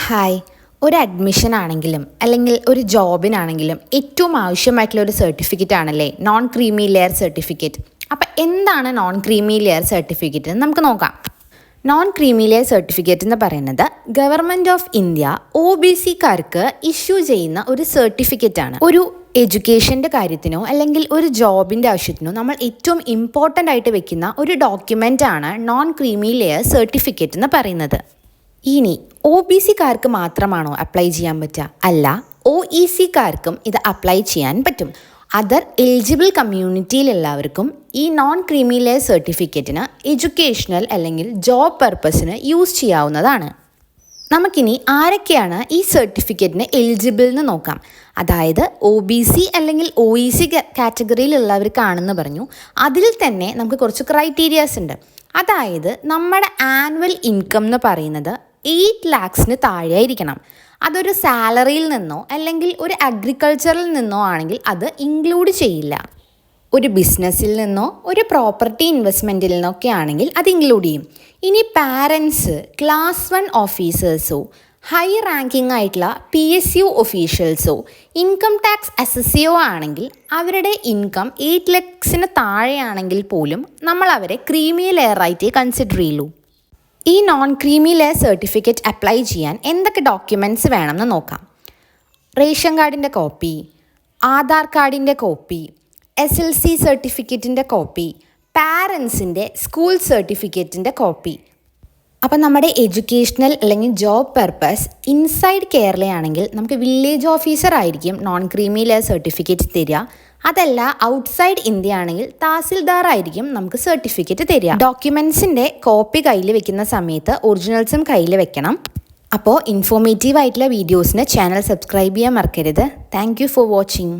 Hi, ഒരു admission ആണെങ്കിലും അല്ലെങ്കിൽ ഒരു ജോബിനാണെങ്കിലും ഏറ്റവും ആവശ്യമായിട്ടുള്ള ഒരു സർട്ടിഫിക്കറ്റ് ആണല്ലേ നോൺ ക്രീമി ലെയർ സർട്ടിഫിക്കറ്റ്. അപ്പം എന്താണ് നോൺ ക്രീമി ലെയർ സർട്ടിഫിക്കറ്റ് എന്ന് നമുക്ക് നോക്കാം. നോൺ ക്രീമി ലെയർ സർട്ടിഫിക്കറ്റ് എന്ന് പറയുന്നത് ഗവൺമെൻറ് ഓഫ് ഇന്ത്യ OBCക്കാർക്ക് ഇഷ്യൂ ചെയ്യുന്ന ഒരു സർട്ടിഫിക്കറ്റ് ആണ്. ഒരു എഡ്യൂക്കേഷൻ്റെ കാര്യത്തിനോ അല്ലെങ്കിൽ ഒരു ജോബിൻ്റെ ആവശ്യത്തിനോ നമ്മൾ ഏറ്റവും ഇമ്പോർട്ടൻ്റ് ആയിട്ട് വെക്കുന്ന ഒരു ഡോക്യുമെൻ്റ് ആണ് നോൺ ക്രീമി ലെയർ സർട്ടിഫിക്കറ്റ് എന്ന് പറയുന്നത്. ഇനി OBCക്കാർക്ക് മാത്രമാണോ അപ്ലൈ ചെയ്യാൻ പറ്റുക? അല്ല, OECക്കാർക്കും ഇത് അപ്ലൈ ചെയ്യാൻ പറ്റും. അതർ എലിജിബിൾ കമ്മ്യൂണിറ്റിയിലുള്ളവർക്കും ഈ നോൺ ക്രീമി ലെയർ സർട്ടിഫിക്കറ്റിന് എഡ്യൂക്കേഷണൽ അല്ലെങ്കിൽ ജോബ് പർപ്പസിന് യൂസ് ചെയ്യാവുന്നതാണ്. നമുക്കിനി ആരൊക്കെയാണ് ഈ സർട്ടിഫിക്കറ്റിന് എലിജിബിൾ എന്ന് നോക്കാം. അതായത് OBC അല്ലെങ്കിൽ OEC കാറ്റഗറിയിലുള്ളവർക്കാണെന്ന് പറഞ്ഞു. അതിൽ തന്നെ നമുക്ക് കുറച്ച് ക്രൈറ്റീരിയാസ് ഉണ്ട്. അതായത് നമ്മുടെ ആനുവൽ ഇൻകം എന്ന് പറയുന്നത് 8 lakhs താഴെയായിരിക്കണം. അതൊരു സാലറിയിൽ നിന്നോ അല്ലെങ്കിൽ ഒരു അഗ്രികൾച്ചറിൽ നിന്നോ ആണെങ്കിൽ അത് ഇൻക്ലൂഡ് ചെയ്യില്ല. ഒരു ബിസിനസ്സിൽ നിന്നോ ഒരു പ്രോപ്പർട്ടി ഇൻവെസ്റ്റ്മെൻറ്റിൽ നിന്നൊക്കെ ആണെങ്കിൽ അത് ഇൻക്ലൂഡ് ചെയ്യും. ഇനി പാരൻസ് Class 1 ഓഫീസേഴ്സോ ഹൈ റാങ്കിങ് ആയിട്ടുള്ള PSU ഒഫീഷ്യൽസോ ഇൻകം ടാക്സ് അസസ്സിയോ ആണെങ്കിൽ അവരുടെ ഇൻകം 8 lakhs താഴെയാണെങ്കിൽ പോലും നമ്മൾ അവരെ ക്രീമി ലെയറായിട്ടേ കൺസിഡർ ചെയ്യുള്ളൂ. ഈ non creamy layer certificate apply ചെയ്യാൻ എന്തൊക്കെ ഡോക്യുമെൻറ്റ്സ് വേണമെന്ന് നോക്കാം. റേഷൻ കാർഡിൻ്റെ കോപ്പി, ആധാർ കാർഡിൻ്റെ കോപ്പി, SLC സർട്ടിഫിക്കറ്റിൻ്റെ കോപ്പി, പാരൻസിൻ്റെ സ്കൂൾ സർട്ടിഫിക്കറ്റിൻ്റെ കോപ്പി. അപ്പം നമ്മുടെ എഡ്യൂക്കേഷണൽ അല്ലെങ്കിൽ ജോബ് പർപ്പസ് ഇൻസൈഡ് കേരളയാണെങ്കിൽ നമുക്ക് വില്ലേജ് ഓഫീസർ ആയിരിക്കും നോൺ ക്രീമി ലെയർ സർട്ടിഫിക്കറ്റ് തരിക. അതല്ല ഔട്ട്സൈഡ് ഇന്ത്യ ആണെങ്കിൽ തഹസിൽദാർ ആയിരിക്കും നമുക്ക് സർട്ടിഫിക്കറ്റ് തരിക. ഡോക്യുമെൻറ്റ്സിൻ്റെ കോപ്പി കയ്യിൽ വെക്കുന്ന സമയത്ത് ഒറിജിനൽസും കയ്യിൽ വെക്കണം. അപ്പോൾ ഇൻഫോർമേറ്റീവ് ആയിട്ടുള്ള വീഡിയോസിന് ചാനൽ സബ്സ്ക്രൈബ് ചെയ്യാൻ മറക്കരുത്. Thank you for watching.